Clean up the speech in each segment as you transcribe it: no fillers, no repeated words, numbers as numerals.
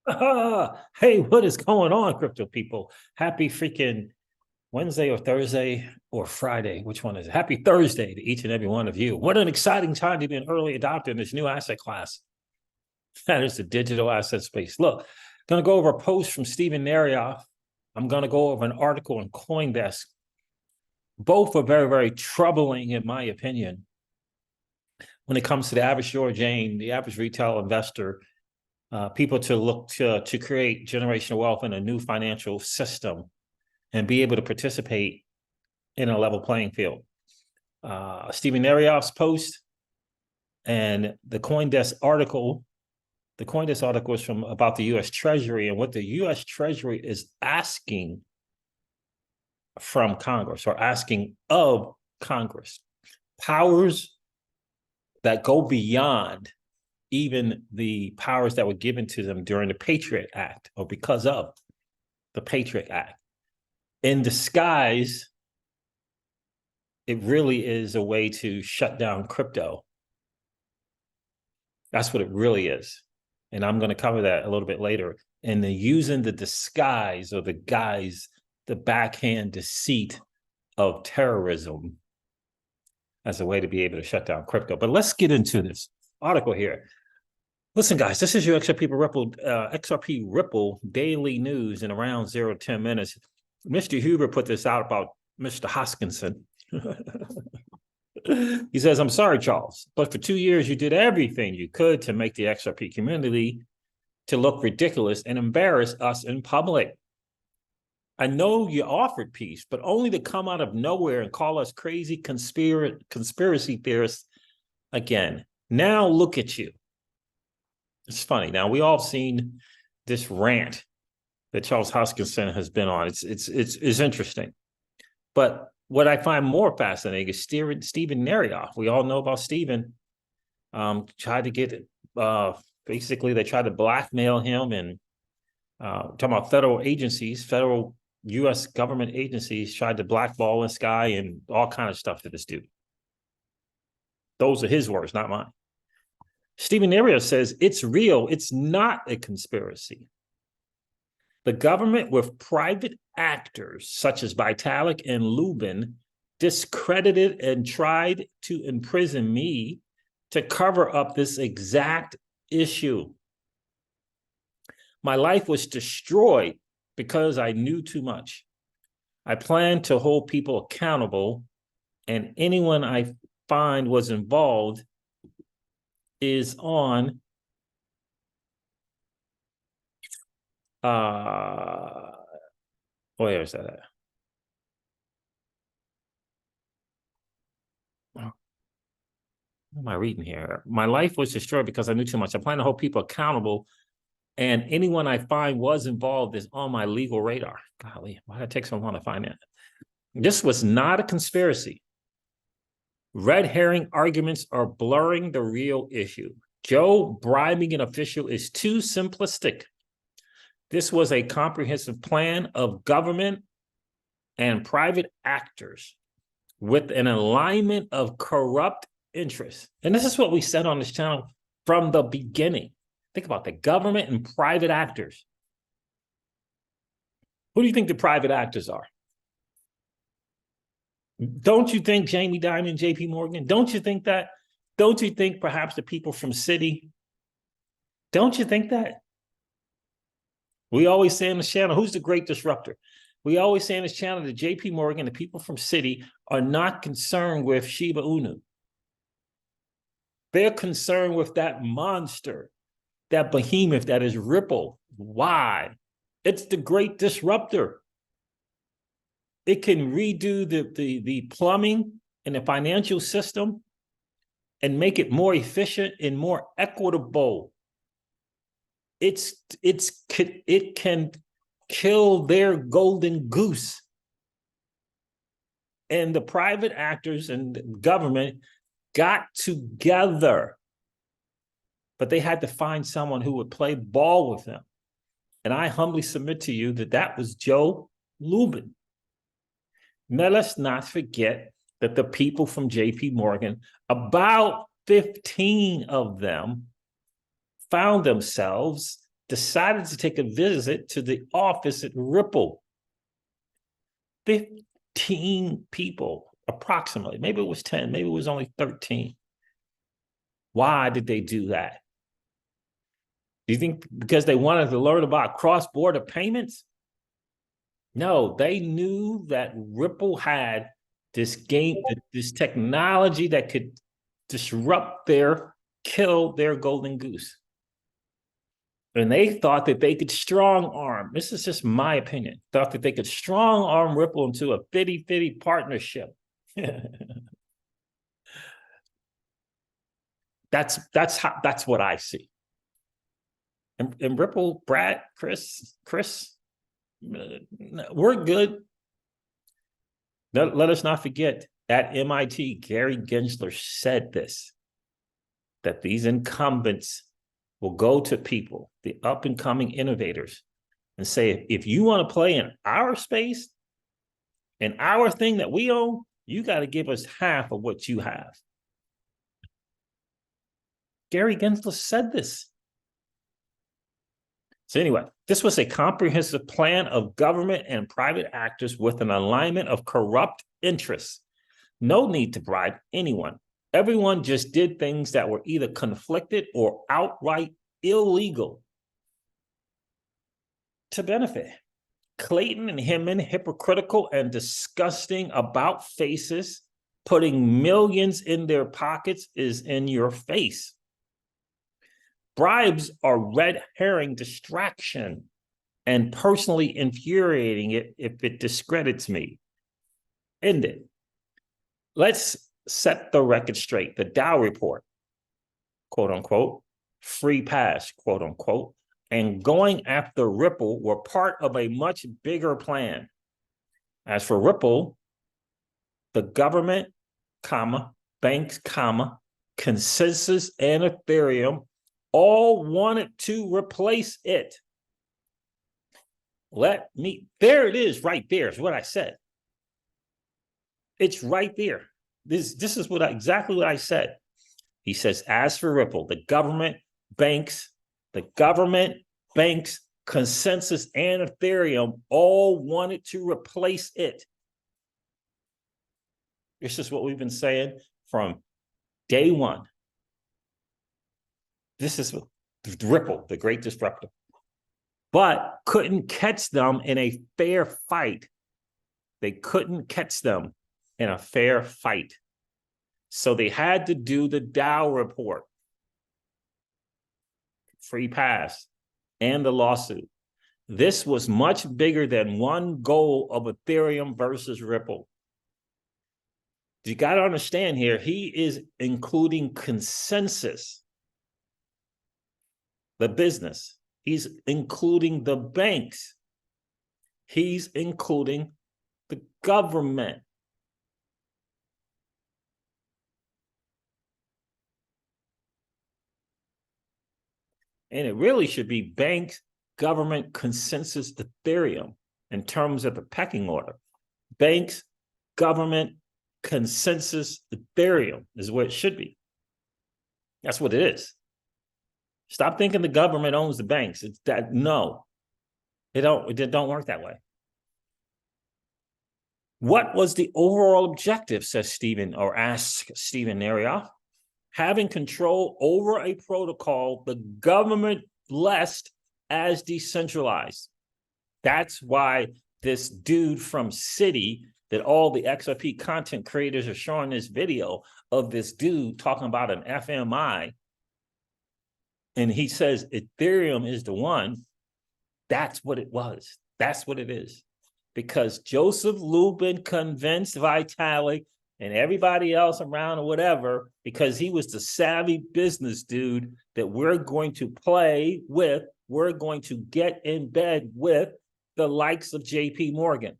Hey, what is going on, crypto people? Happy freaking Wednesday or Thursday or Friday. Which one is it? Happy Thursday to each and every one of you. What an exciting time to be an early adopter in this new asset class. That is the digital asset space. Look, going to go over a post from Stephen Narioff. I'm going to go over an article in CoinDesk. Both are very, very troubling, in my opinion, when it comes to the average George Jane, the average retail investor, people to look to create generational wealth in a new financial system and be able to participate in a level playing field. Stephen Narioff's post and the CoinDesk article. The CoinDesk article is from about the U.S. Treasury and what the U.S. Treasury is asking from Congress or asking of Congress. Powers that go beyond even the powers that were given to them during the Patriot Act or because of the Patriot Act. In disguise, it really is a way to shut down crypto. That's what it really is. And I'm going to cover that a little bit later. And then using the disguise or the guise, the backhand deceit of terrorism as a way to be able to shut down crypto. But let's get into this article here. Listen, guys, this is your XRP Ripple daily news in around 0 to 10 minutes. Mr. Huber put this out about Mr. Hoskinson. He says, I'm sorry, Charles, but for 2 years, you did everything you could to make the XRP community to look ridiculous and embarrass us in public. I know you offered peace, but only to come out of nowhere and call us crazy conspiracy theorists again. Now look at you. It's funny. Now, we all seen this rant that Charles Hoskinson has been on. It's interesting. But what I find more fascinating is Stephen Narioff. We all know about Stephen. Tried to get, basically, they tried to blackmail him and talking about federal agencies, federal U.S. government agencies tried to blackball this guy and all kind of stuff to this dude. Those are his words, not mine. Stephen Narioff says, it's real. It's not a conspiracy. The government with private actors such as Vitalik and Lubin discredited and tried to imprison me to cover up this exact issue. My life was destroyed because I knew too much. I plan to hold people accountable, and anyone I find was involved is on where is that at? What am I reading here? My life was destroyed because I knew too much. I plan to hold people accountable, and anyone I find was involved is on my legal radar. Golly, why did it take so long to find that? This was not a conspiracy. Red herring arguments are blurring the real issue. Joe bribing an official is too simplistic. This was a comprehensive plan of government and private actors with an alignment of corrupt interests. And this is what we said on this channel from the beginning. Think about the government and private actors. Who do you think the private actors are? Don't you think Jamie Dimon, JP Morgan? Don't you think that? Don't you think perhaps the people from Citi? Don't you think that? We always say on this channel, who's the great disruptor? We always say on this channel that JP Morgan, the people from Citi, are not concerned with Shiba Inu. They're concerned with that monster, that behemoth that is Ripple. Why? It's the great disruptor. It can redo the plumbing in the financial system and make it more efficient and more equitable. It can kill their golden goose. And the private actors and the government got together, but they had to find someone who would play ball with them. And I humbly submit to you that that was Joe Lubin. Now, let's not forget that the people from JP Morgan, about 15 of them, found themselves decided to take a visit to the office at Ripple. 15 people, approximately. Maybe it was 10, maybe it was only 13. Why did they do that? Do you think because they wanted to learn about cross-border payments? No, they knew that Ripple had this technology that could disrupt kill their golden goose. And they thought that they could strong arm, this is just my opinion, thought that they could strong arm Ripple into a 50-50 partnership. That's what I see. And Ripple, Brad, Chris, we're good. Let us not forget at MIT, Gary Gensler said this, that these incumbents will go to people, the up and coming innovators, and say, if you want to play in our space and our thing that we own, you got to give us half of what you have. Gary Gensler said this. So anyway, this was a comprehensive plan of government and private actors with an alignment of corrupt interests. No need to bribe anyone. Everyone just did things that were either conflicted or outright illegal to benefit. Clayton and Hinman, hypocritical and disgusting about faces, putting millions in their pockets is in your face. Bribes are red herring distraction and personally infuriating it if it discredits me. End it. Let's set the record straight. The Dow report, quote unquote, free pass, quote unquote, and going after Ripple were part of a much bigger plan. As for Ripple, the government, banks, Consensus and Ethereum all wanted to replace it. There it is right there is what I said. It's right there. This is exactly what I said. He says, as for Ripple, the government, banks, Consensus and Ethereum all wanted to replace it. This is what we've been saying from day one. This is Ripple, the great disruptor, but couldn't catch them in a fair fight. They couldn't catch them in a fair fight. So they had to do the Dow report, free pass, and the lawsuit. This was much bigger than one goal of Ethereum versus Ripple. You got to understand here, he is including Consensus, the business. He's including the banks. He's including the government. And it really should be banks, government, Consensus, Ethereum in terms of the pecking order. Banks, government, Consensus, Ethereum is where it should be. That's what it is. Stop thinking the government owns the banks. It's that no, it don't work that way. What was the overall objective, says Stephen, or asks Stephen Narioff? Having control over a protocol the government blessed as decentralized. That's why this dude from Citi, that all the XRP content creators are showing this video of this dude talking about an FMI, and he says Ethereum is the one. That's what it was. That's what it is. Because Joseph Lubin convinced Vitalik and everybody else around or whatever, because he was the savvy business dude, that we're going to play with, we're going to get in bed with the likes of JP Morgan.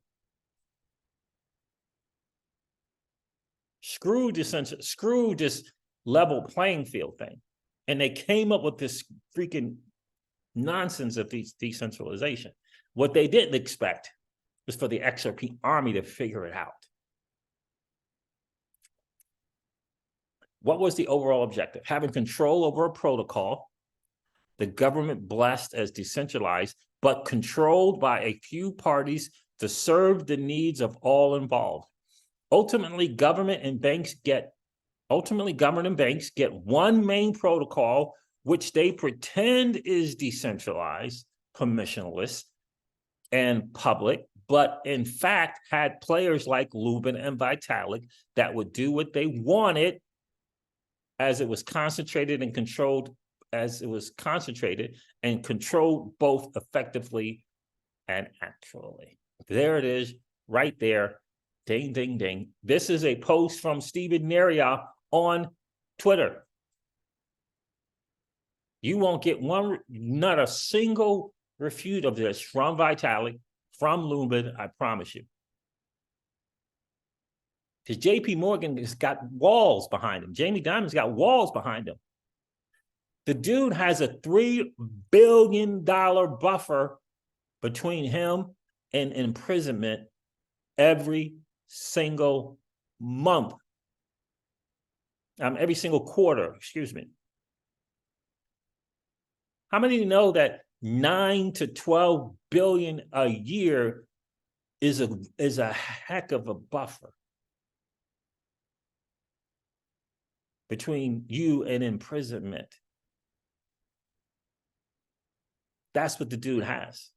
Screw this level playing field thing. And they came up with this freaking nonsense of decentralization. What they didn't expect was for the XRP army to figure it out. What was the overall objective? Having control over a protocol the government blessed as decentralized, but controlled by a few parties to serve the needs of all involved. Ultimately, government and banks get one main protocol, which they pretend is decentralized, permissionless, and public, but in fact had players like Lubin and Vitalik that would do what they wanted as it was concentrated and controlled both effectively and actually. There it is, right there. Ding, ding, ding. This is a post from Steven Neria on Twitter. You won't get not a single refute of this from Vitalik, from Lubin, I promise you. Because JP Morgan has got walls behind him. Jamie Dimon's got walls behind him. The dude has a $3 billion buffer between him and imprisonment every single month. Every single quarter, excuse me. How many of you know that 9 to 12 billion a year is a heck of a buffer between you and imprisonment? That's what the dude has.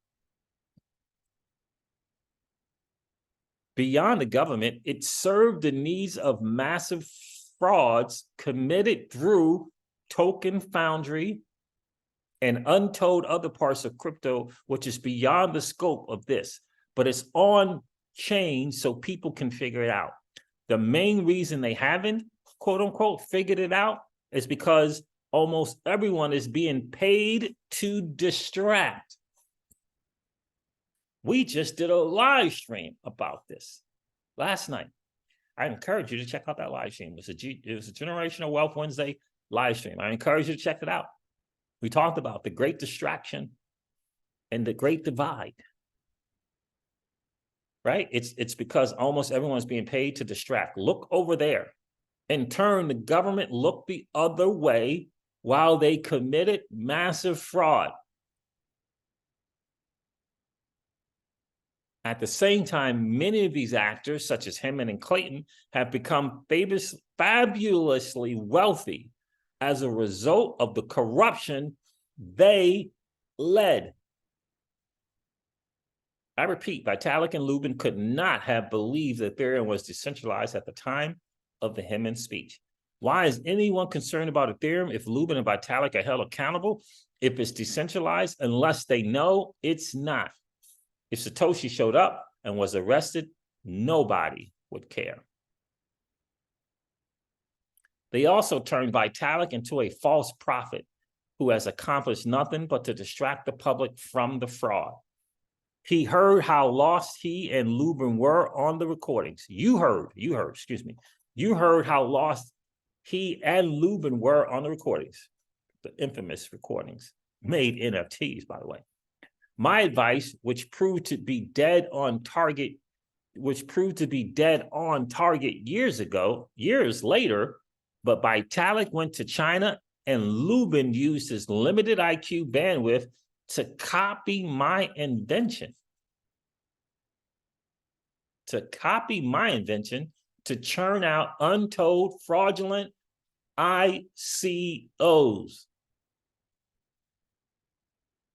Beyond the government, it served the needs of massive frauds committed through Token Foundry and untold other parts of crypto, which is beyond the scope of this, but it's on chain so people can figure it out. The main reason they haven't, quote unquote, figured it out is because almost everyone is being paid to distract. We just did a live stream about this last night. I encourage you to check out that live stream. It was a Generational Wealth Wednesday live stream. I encourage you to check it out. We talked about the great distraction and the great divide, right? It's because almost everyone's being paid to distract. Look over there. In turn, the government looked the other way while they committed massive fraud. At the same time, many of these actors, such as Hemman and Clayton, have become fabulously wealthy as a result of the corruption they led. I repeat, Vitalik and Lubin could not have believed that Ethereum was decentralized at the time of the Hemman speech. Why is anyone concerned about Ethereum if Lubin and Vitalik are held accountable if it's decentralized, unless they know it's not? If Satoshi showed up and was arrested, nobody would care. They also turned Vitalik into a false prophet who has accomplished nothing but to distract the public from the fraud. He heard how lost he and Lubin were on the recordings. You heard how lost he and Lubin were on the recordings, the infamous recordings, made NFTs, by the way. My advice, which proved to be dead on target years later, but Vitalik went to China and Lubin used his limited IQ bandwidth to copy my invention. To churn out untold fraudulent ICOs.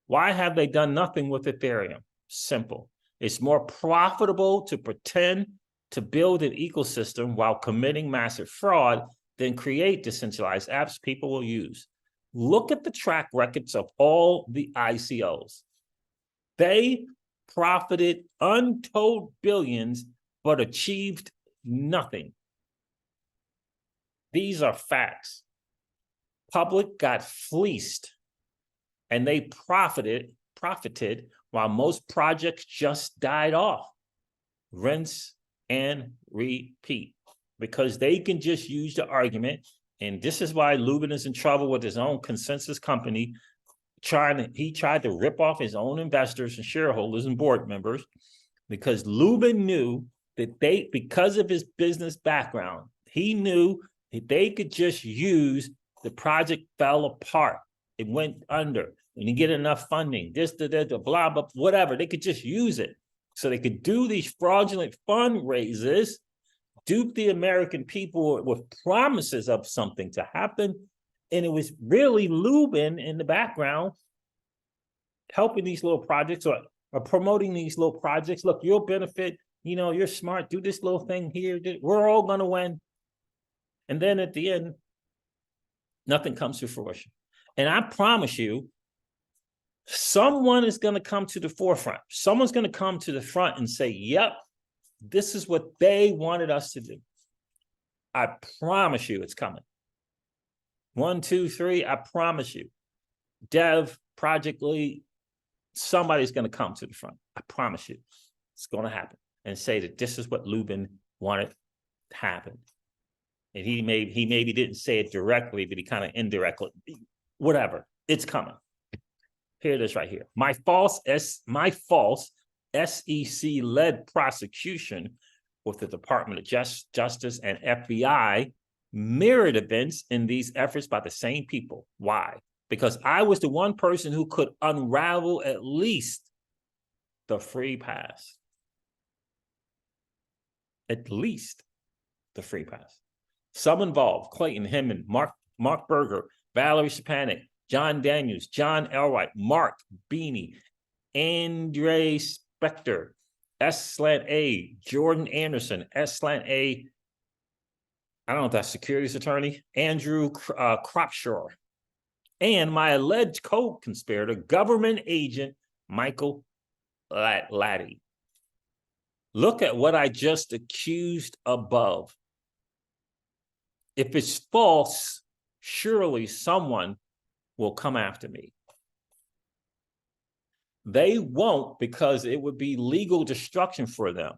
Why have they done nothing with Ethereum? Simple. It's more profitable to pretend to build an ecosystem while committing massive fraud than create decentralized apps people will use. Look at the track records of all the ICOs. They profited untold billions, but achieved nothing. These are facts. Public got fleeced. And they profited while most projects just died off. Rinse and repeat. Because they can just use the argument, and this is why Lubin is in trouble with his own consensus company. He tried to rip off his own investors and shareholders and board members, because Lubin knew that because of his business background, he knew that they could just use the project fell apart. It went under. When you get enough funding, this, blah, blah, whatever, they could just use it. So they could do these fraudulent fundraisers, dupe the American people with promises of something to happen. And it was really Lubin in the background helping these little projects or promoting these little projects. Look, you'll benefit, you know, you're smart, do this little thing here. We're all going to win. And then at the end, nothing comes to fruition. And I promise you, someone is going to come to the forefront. Someone's going to come to the front and say, yep, this is what they wanted us to do. I promise you it's coming. 1, 2, 3, I promise you. Dev, project lead, somebody's going to come to the front. I promise you it's going to happen and say that this is what Lubin wanted to happen. And he maybe didn't say it directly, but he kind of indirectly, whatever, it's coming. Here it is right here. My false SEC-led prosecution with the Department of Justice and FBI mirrored events in these efforts by the same people. Why? Because I was the one person who could unravel at least the free pass. At least the free pass. Some involved: Clayton Hinman, Mark Berger, Valerie Stepanek, John Daniels, John Elwright, Mark Beanie, Andre Spector, S/A, Jordan Anderson, S/A, I don't know if that's securities attorney, Andrew Cropshaw, and my alleged co-conspirator, government agent Michael Laddie. Look at what I just accused above. If it's false, surely someone will come after me. They won't, because it would be legal destruction for them.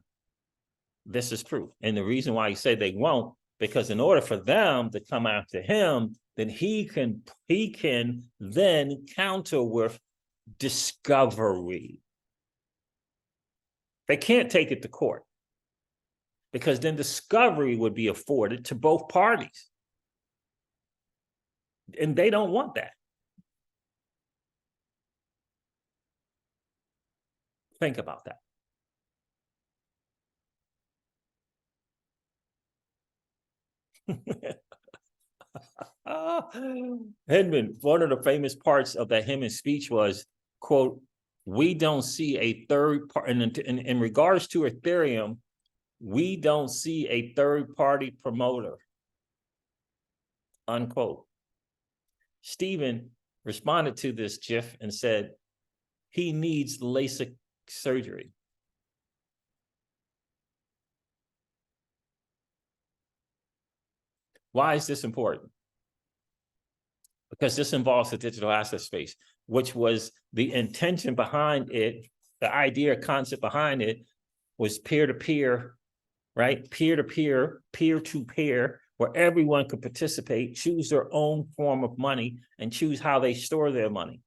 This is proof. And the reason why he said they won't, because in order for them to come after him, then he can then counter with discovery. They can't take it to court, because then discovery would be afforded to both parties. And they don't want that. Think about that. Hinman, one of the famous parts of that Hinman speech was, quote, we don't see a third part, in regards to Ethereum, we don't see a third-party promoter, unquote. Stephen responded to this GIF and said he needs LASIK surgery. Why is this important? Because this involves the digital asset space, which was the intention behind it, the idea, concept behind it was peer-to-peer, right? Peer-to-peer, peer-to-peer, where everyone could participate, choose their own form of money, and choose how they store their money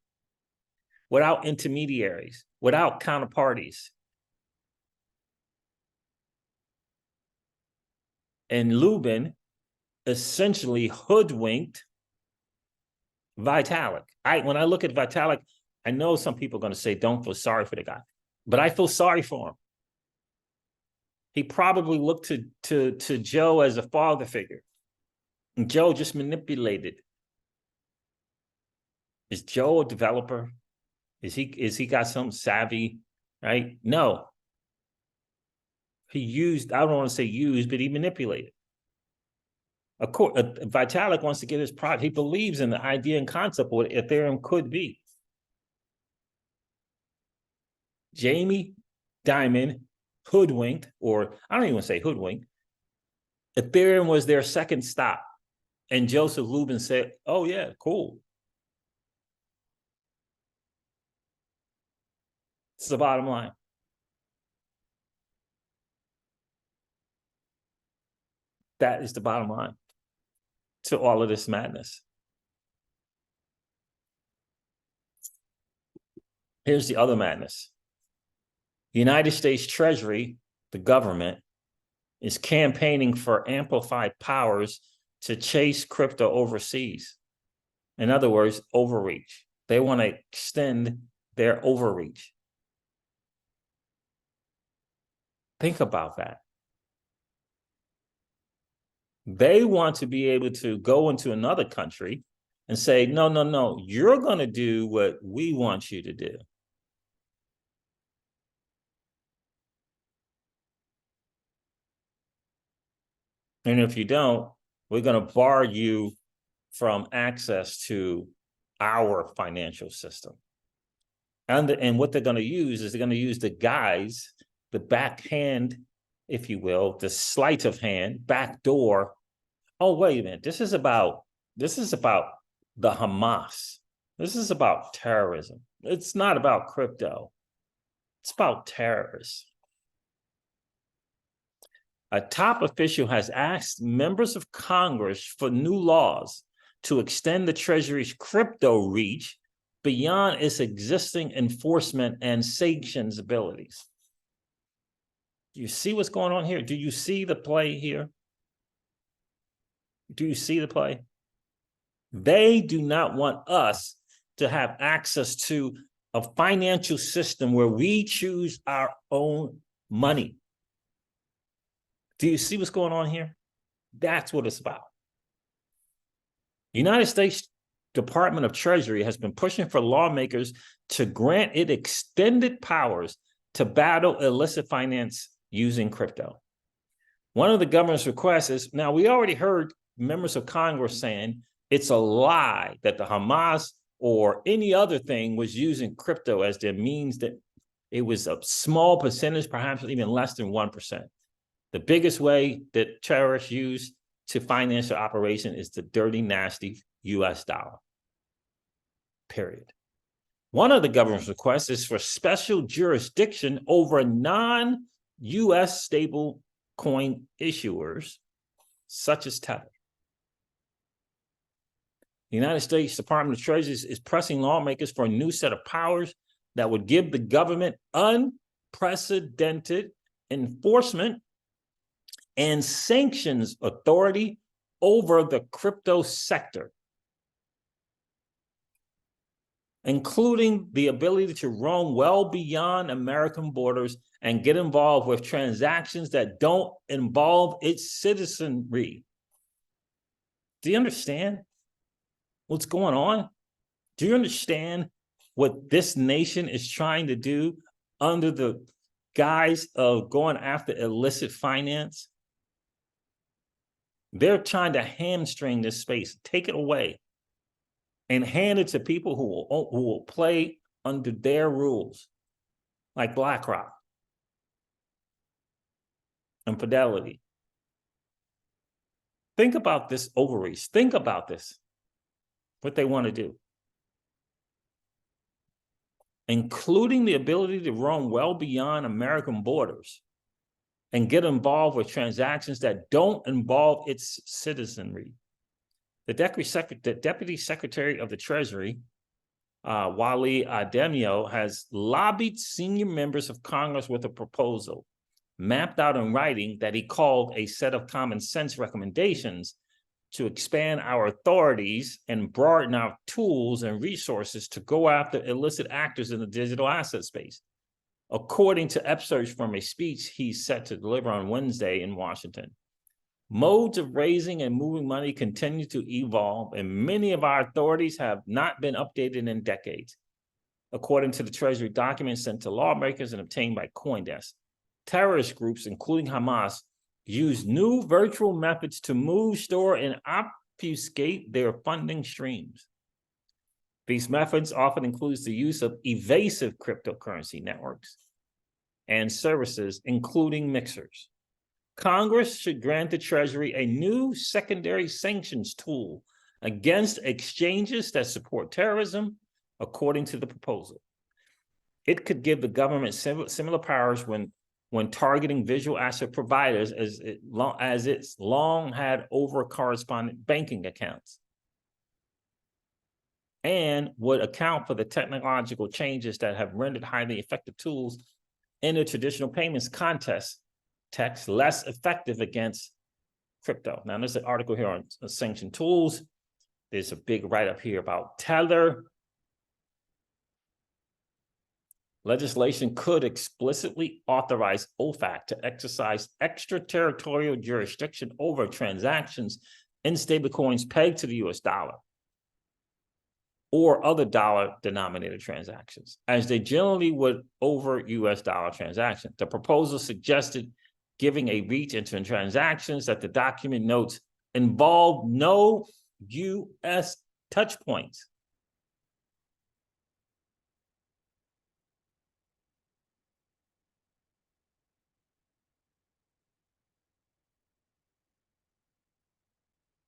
without intermediaries, without counterparties. And Lubin essentially hoodwinked Vitalik. When I look at Vitalik, I know some people are going to say, don't feel sorry for the guy, but I feel sorry for him. He probably looked to Joe as a father figure. And Joe just manipulated. Is Joe a developer? Is he got some savvy, right? No. He used, I don't want to say used, but he manipulated. Of course, Vitalik wants to get his product. He believes in the idea and concept of what Ethereum could be. Jamie Dimon hoodwinked, or I don't even say hoodwinked. Ethereum was their second stop. And Joseph Lubin said, oh yeah, cool. It's the bottom line. That is the bottom line to all of this madness. Here's the other madness. The United States Treasury, the government, is campaigning for amplified powers to chase crypto overseas. In other words, overreach. They want to extend their overreach. Think about that. They want to be able to go into another country and say, no, no, no, you're going to do what we want you to do. And if you don't, we're going to bar you from access to our financial system. And what they're going to use is they're going to use the guise, the backhand, if you will, the sleight of hand, backdoor. Oh, wait a minute. This is about the Hamas. This is about terrorism. It's not about crypto. It's about terrorists. A top official has asked members of Congress for new laws to extend the Treasury's crypto reach beyond its existing enforcement and sanctions abilities. Do you see what's going on here? Do you see the play here? Do you see the play? They do not want us to have access to a financial system where we choose our own money. Do you see what's going on here? That's what it's about. The United States Department of Treasury has been pushing for lawmakers to grant it extended powers to battle illicit finance using crypto. One of the government's requests is, now we already heard members of Congress saying it's a lie that the Hamas or any other thing was using crypto as their means, that it was a small percentage, perhaps even less than 1%. The biggest way that terrorists use to finance their operation is the dirty, nasty US dollar, period. One of the government's requests is for special jurisdiction over non-US stable coin issuers, such as Tether. The United States Department of Treasury is pressing lawmakers for a new set of powers that would give the government unprecedented enforcement and sanctions authority over the crypto sector, including the ability to roam well beyond American borders and get involved with transactions that don't involve its citizenry. Do you understand what's going on? Do you understand what this nation is trying to do under the guise of going after illicit finance? They're trying to hamstring this space, take it away, and hand it to people who will play under their rules, like BlackRock and Fidelity. Think about this overreach. Think about this, what they want to do, including the ability to roam well beyond American borders and get involved with transactions that don't involve its citizenry. The Deputy Secretary of the Treasury, Wally Ademio, has lobbied senior members of Congress with a proposal mapped out in writing that he called a set of common sense recommendations to expand our authorities and broaden our tools and resources to go after illicit actors in the digital asset space, according to excerpts from a speech he's set to deliver on Wednesday in Washington. Modes of raising and moving money continue to evolve, and many of our authorities have not been updated in decades. According to the Treasury documents sent to lawmakers and obtained by CoinDesk, terrorist groups, including Hamas, use new virtual methods to move, store, and obfuscate their funding streams. These methods often include the use of evasive cryptocurrency networks and services, including mixers. Congress should grant the Treasury a new secondary sanctions tool against exchanges that support terrorism, according to the proposal. It could give the government similar powers when targeting visual asset providers as it's long had over correspondent banking accounts, and would account for the technological changes that have rendered highly effective tools in the traditional payments context less effective against crypto. Now, there's an article here on sanctioned tools. there's a big write-up here about Tether. Legislation could explicitly authorize OFAC to exercise extraterritorial jurisdiction over transactions in stablecoins pegged to the US dollar or other dollar-denominated transactions, as they generally would over US dollar transactions. The proposal suggested giving a reach into transactions that the document notes involve no US touch points.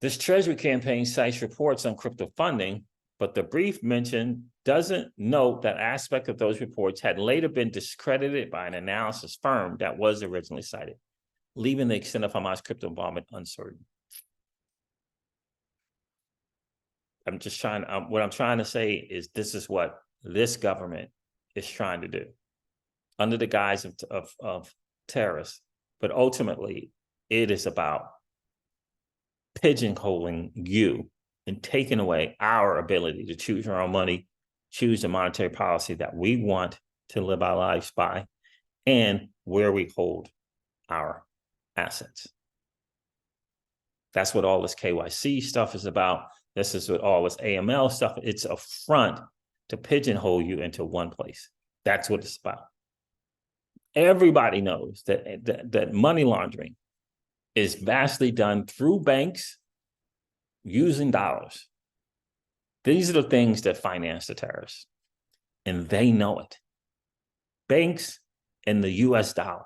This Treasury campaign cites reports on crypto funding, but the brief mention doesn't note that aspect of those reports had later been discredited by an analysis firm that was originally cited, leaving the extent of Hamas crypto involvement uncertain. I'm just trying, what I'm trying to say is this is what this government is trying to do under the guise of terrorists, but ultimately it is about pigeonholing you and taking away our ability to choose our own money, choose the monetary policy that we want to live our lives by, and where we hold our assets. That's what all this KYC stuff is about. This is what all this AML stuff, it's a front to pigeonhole you into one place. That's what it's about. Everybody knows that money laundering is vastly done through banks using dollars. These are the things that finance the terrorists, and they know it. Banks and the US dollar.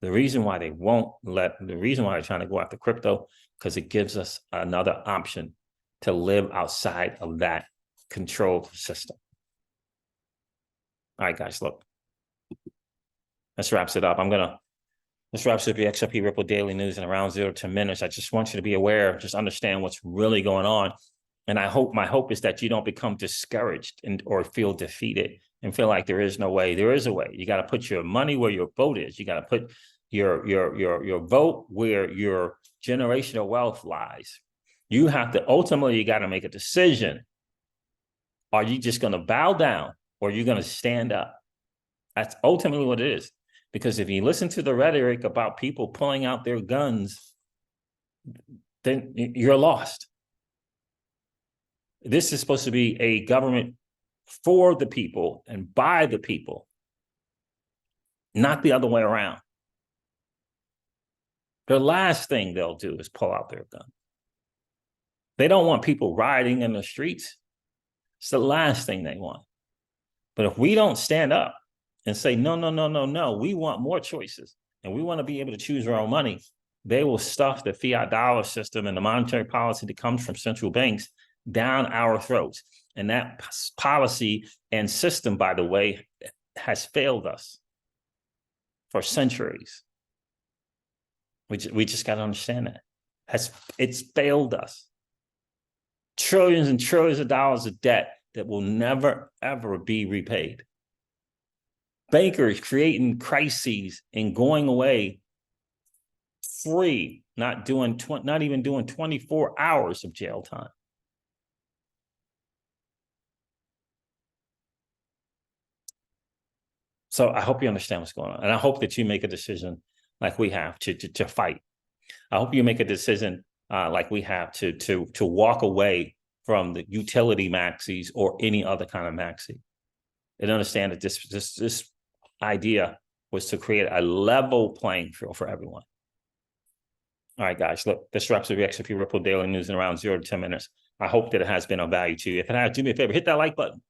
The reason why they won't the reason why they're trying to go after crypto, because it gives us another option to live outside of that control system. All right, guys, look. This wraps it up. This wraps up the XRP Ripple Daily News in around 0 to 10 minutes. I just want you to be aware, just understand what's really going on. And my hope is that you don't become discouraged or feel defeated and feel like there is no way. There is a way. You got to put your money where your vote is. You got to put your vote where your generational wealth lies. You have to, ultimately, you got to make a decision. Are you just going to bow down or are you going to stand up? That's ultimately what it is. Because if you listen to the rhetoric about people pulling out their guns, then you're lost. This is supposed to be a government for the people and by the people, not the other way around. The last thing they'll do is pull out their gun. They don't want people rioting in the streets. It's the last thing they want. But if we don't stand up and say, no, no, no, no, no, we want more choices and we want to be able to choose our own money, they will stuff the fiat dollar system and the monetary policy that comes from central banks down our throats. And that policy and system, by the way, has failed us for centuries. We just got to understand that. It's failed us. Trillions and trillions of dollars of debt that will never, ever be repaid. Bankers creating crises and going away free, not even doing 24 hours of jail time. So I hope you understand what's going on. And I hope that you make a decision like we have to fight. I hope you make a decision like we have to walk away from the utility maxis or any other kind of maxi. And understand that this idea was to create a level playing field for everyone. All right, guys, look, this wraps up the XRP Ripple Daily News in around 0 to 10 minutes. I hope that it has been of value to you. If it has, do me a favor, hit that like button.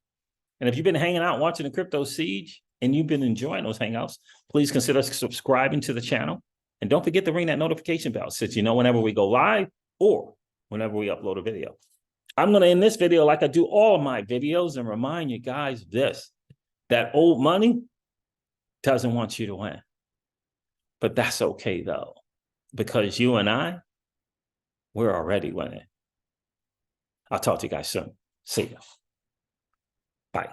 And if you've been hanging out watching the Crypto Siege and you've been enjoying those hangouts, please consider subscribing to the channel. And don't forget to ring that notification bell so that you know whenever we go live or whenever we upload a video. I'm going to end this video like I do all of my videos and remind you guys this, that old money doesn't want you to win. But that's okay, though, because you and I, we're already winning. I'll talk to you guys soon. See ya. Bye.